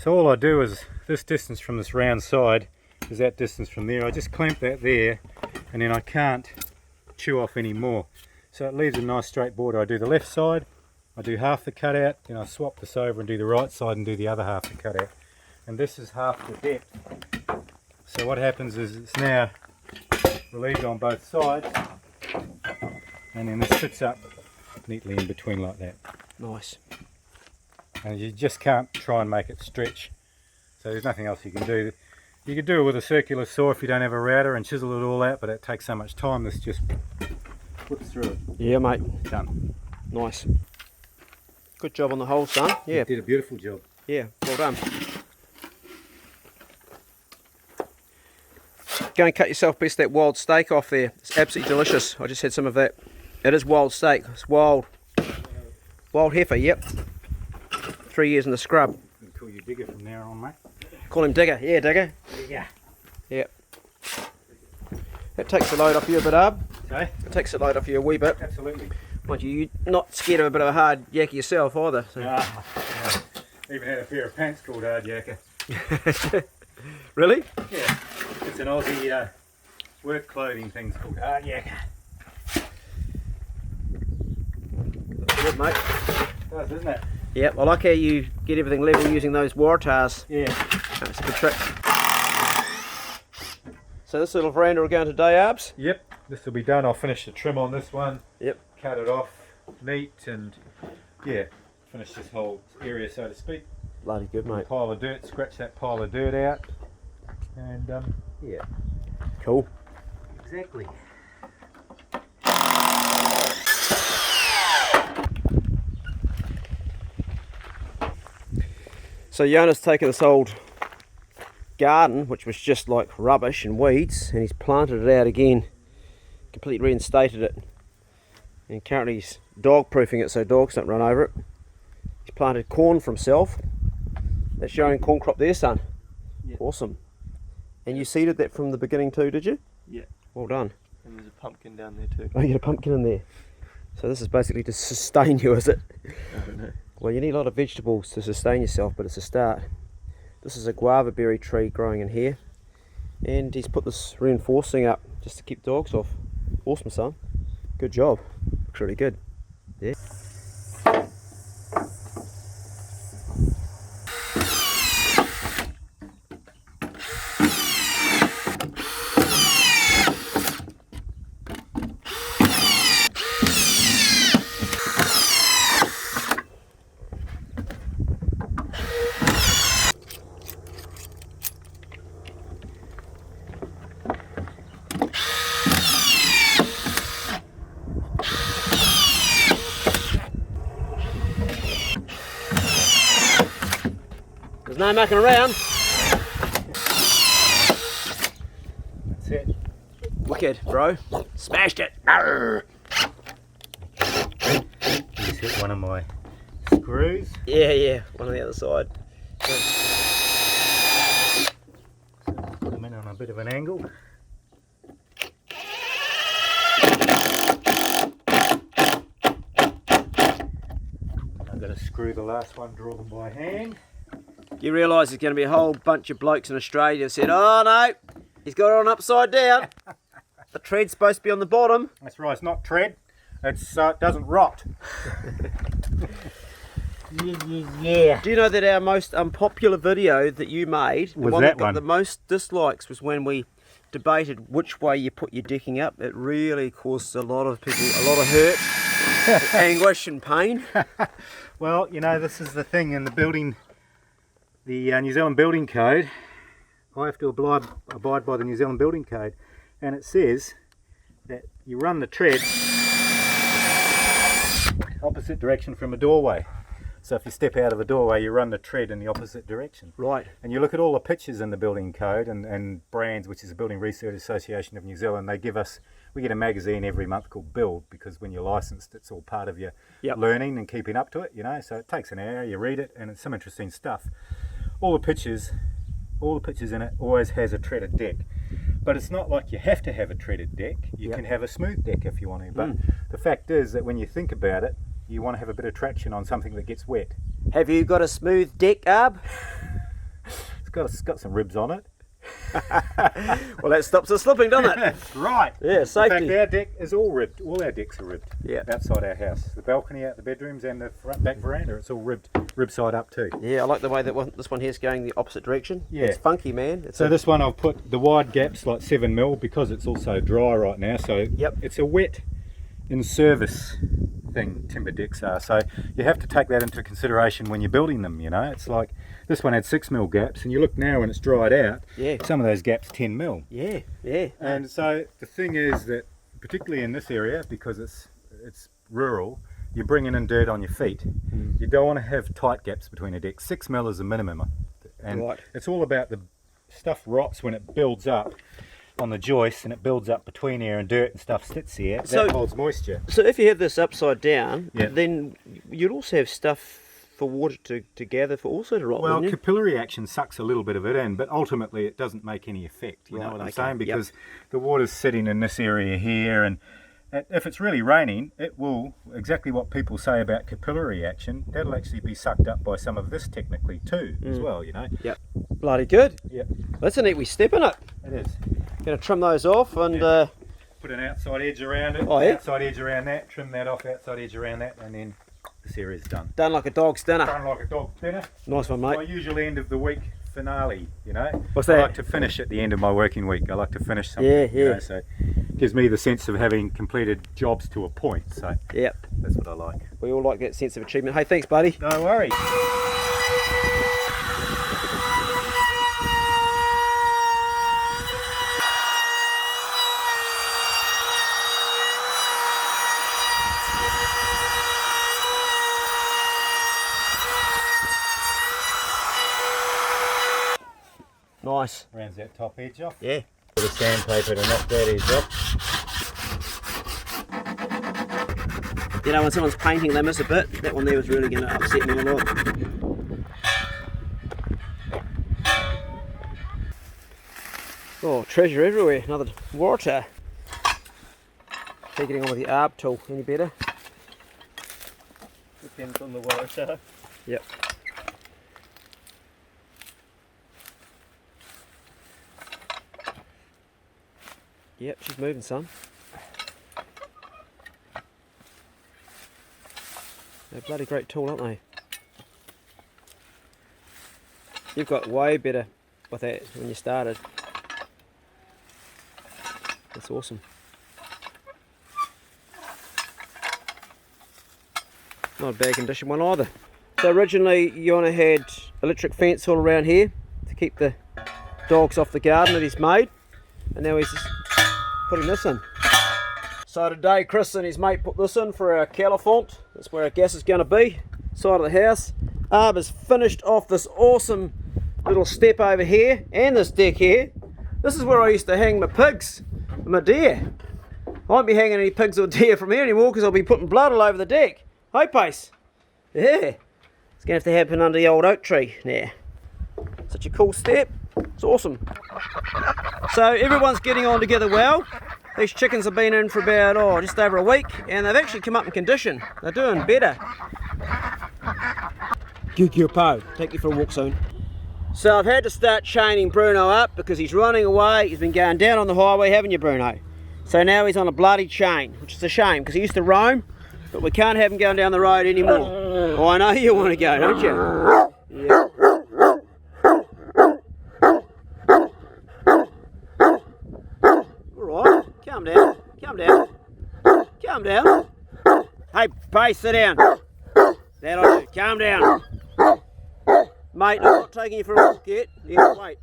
So all I do is this distance from this round side is that distance from there. I just clamp that there, and then I can't chew off any more. So it leaves a nice straight border. I do the left side, I do half the cutout, then I swap this over and do the right side and do the other half the cutout. And this is half the depth. So what happens is it's now relieved on both sides, and then this sits up neatly in between like that. Nice. And you just can't try and make it stretch. So there's nothing else you can do. You could do it with a circular saw if you don't have a router and chisel it all out, but it takes so much time. This just puts through it. Yeah, mate. Done. Nice. Good job on the hole, son. Yeah. You did a beautiful job. Yeah, well done. Go and cut yourself a piece of that wild steak off there. It's absolutely delicious. I just had some of that. It is wild steak. It's wild heifer, yep. 3 years in the scrub. I'll call you Digger from now on, mate. Call him Digger. Yeah, Digger. Yeah. Yep. That takes the load off you a bit, Ab. Okay. It takes the load off you a wee bit. Absolutely. Mind you, you're not scared of a bit of a hard yakka yourself either. So. Even had a pair of pants called Hard Yakka. Really? Yeah. It's an Aussie work clothing thing called Hard Yakka. Good, mate. It does, doesn't it? Yep, I like how you get everything level using those wire tars. Yeah. That's a good trick. So this little veranda will go into day, Arbs? Yep. This will be done. I'll finish the trim on this one. Yep. Cut it off neat and yeah, finish this whole area, so to speak. Bloody good, mate. Pile of dirt, scratch that pile of dirt out, and yeah. Cool. Exactly. So Jonas taken this old garden, which was just like rubbish and weeds, and he's planted it out again, completely reinstated it, and currently he's dog proofing it so dogs don't run over it. He's planted corn for himself. That's your own corn crop there, son. Yeah. Awesome. And you seeded that from the beginning too, did you? Yeah. Well done. And there's a pumpkin down there too. Oh, you got a pumpkin in there. So this is basically to sustain you, is it? I don't know. Well, you need a lot of vegetables to sustain yourself, but it's a start. This is a guava berry tree growing in here, and he's put this reinforcing up just to keep dogs off. Awesome, son. Good job. Looks really good. Yeah. There's no mucking around. That's it. Wicked, bro. Smashed it. Arr. Just hit one of my screws. Yeah, one on the other side. Put them in on a bit of an angle. I've got to screw the last one, draw them by hand. You realise there's going to be a whole bunch of blokes in Australia who said, oh no, he's got it on upside down. The tread's supposed to be on the bottom. That's right, it's not tread, it's, it doesn't rot. Yeah. Do you know that our most unpopular video that you made, the Was one that that got one? the most dislikes, was when we debated which way you put your decking up? It really caused a lot of people a lot of hurt, anguish and pain. Well, you know, this is the thing in the building, the New Zealand Building Code. I have to abide by the New Zealand Building Code, and it says that you run the tread opposite direction from a doorway. So if you step out of a doorway, you run the tread in the opposite direction. Right. And you look at all the pictures in the building code and brands, which is the Building Research Association of New Zealand, they give us, we get a magazine every month called Build, because when you're licensed, it's all part of your learning and keeping up to it, you know, so it takes an hour, you read it, and it's some interesting stuff. All the pictures in it always has a treaded deck. But it's not like you have to have a treaded deck. You can have a smooth deck if you want to. But the fact is that when you think about it, you want to have a bit of traction on something that gets wet. Have you got a smooth deck, Arb? got some ribs on it. Well, that stops us slipping, doesn't it? Right. Yeah, In safety. fact, our deck is all ribbed. All our decks are ribbed. Yeah. Outside our house, the balcony, out the bedrooms, and the back veranda, it's all ribbed side up too. Yeah, I like the way that this one here's going the opposite direction. Yeah. It's funky, man. It's So this one I've put the wide gaps like 7mm because it's also dry right now. So Yep. it's a wet in service thing, timber decks are. So you have to take that into consideration when you're building them, you know. It's like this one had 6mm gaps, and you look now when it's dried out, Yeah. some of those gaps 10mm. Yeah, yeah. And so the thing is that, particularly in this area, because it's rural, you're bringing in dirt on your feet. You don't want to have tight gaps between a deck. 6mm is the minimum, and Right. it's all about the stuff rots when it builds up on the joist, and it builds up between here, and dirt and stuff sits here. So- that holds moisture. So if you have this upside down, Yeah. then you'd also have stuff for water to gather for also to rot, Well, wouldn't you? capillary action sucks a little bit of it in, but ultimately it doesn't make any effect. You know Right, what I'm okay, saying? yep. Because the water's sitting in this area here, and if it's really raining, it will, exactly what people say about capillary action, that'll actually be sucked up by some of this technically too, as well, you know? Yep. Bloody good. Yep, That's a neat wee step, isn't it? it is. Gonna trim those off and Put an outside edge around it, Oh, yeah? outside edge around that, trim that off, outside edge around that, and then this area's done. done like a dog's dinner. Done like a dog's dinner. Nice one, My mate. usual end of the week finale, you know. What's I that? like to finish at the end of my working week. I like to finish something. Yeah, You yeah. know, so it gives me the sense of having completed jobs to a point. So Yep. that's what I like. We all like that sense of achievement. Hey, thanks, buddy. No worries. Nice. Rounds that top edge off. Yeah. Bit of sandpaper to knock that edge off. You know, when someone's painting, they miss a bit. That one there was really going to upset me a lot. Oh, treasure everywhere. Another water. Keep getting on with the ARB tool. Any better? Depends on the water. Yep. Yep, she's moving some. They're a bloody great tool, aren't they? You've got way better with that when you started. That's awesome. Not a bad condition one either. So originally Yona had electric fence all around here to keep the dogs off the garden that he's made, and now he's just putting this in. So today Chris and his mate put this in for our caliphant. That's where our gas is going to be, side of the house. Arb has finished off this awesome little step over here and this deck here. This is where I used to hang my pigs and my deer. I won't be hanging any pigs or deer from here anymore because I'll be putting blood all over the deck. Hey, Pace. Yeah. It's going to have to happen under the old oak tree now. Such a cool step. It's awesome. So everyone's getting on together well. These chickens have been in for about just over a week, and they've actually come up in condition. They're doing better. Po, take you for a walk soon. So I've had to start chaining Bruno up because he's running away. He's been going down on the highway, haven't you, Bruno? So now he's on a bloody chain, which is a shame because he used to roam, but we can't have him going down the road anymore. Oh, I know you want to go, don't you? Yeah. Alright, calm down, calm down, calm down. Hey, Pace, sit down. That'll do, calm down. Mate, I'm not taking you for a walk yet. Yeah, wait.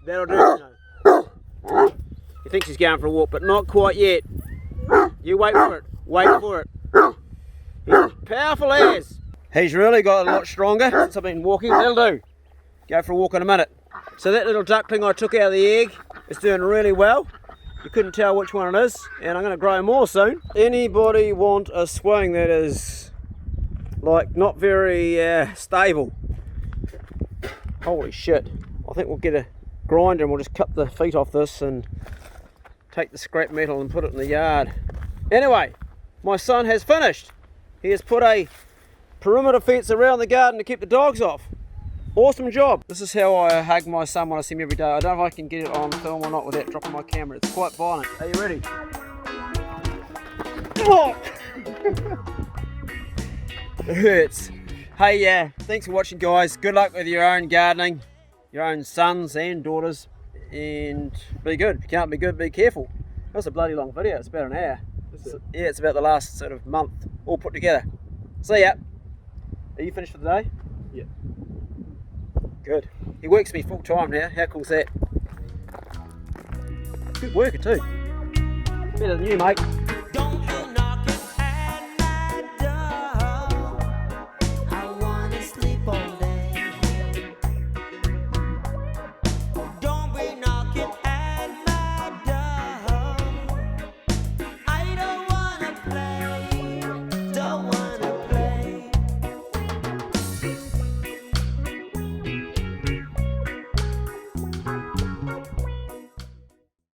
That'll do. No. He thinks he's going for a walk, but not quite yet. You wait for it. Wait for it. He's powerful as. He's really got a lot stronger since I've been walking. That'll do. Go for a walk in a minute. So that little duckling I took out of the egg is doing really well. You couldn't tell which one it is, and I'm going to grow more soon. Anybody want a swing that is like not very stable? Holy shit. I think we'll get a grinder and we'll just cut the feet off this and take the scrap metal and put it in the yard. Anyway, my son has finished. He has put a perimeter fence around the garden to keep the dogs off. Awesome job. This is how I hug my son when I see him every day. I don't know if I can get it on film or not without dropping my camera. It's quite violent. Are you ready? Oh! It hurts. Hey, yeah, thanks for watching, guys. Good luck with your own gardening, your own sons and daughters, and be good. If you can't be good, be careful. That's a bloody long video. It's about an hour. Yeah, it's about the last sort of month all put together. See ya. Are you finished for the day? Yeah. Good. He works me full time now. How cool's that? Good worker too. Better than you, mate.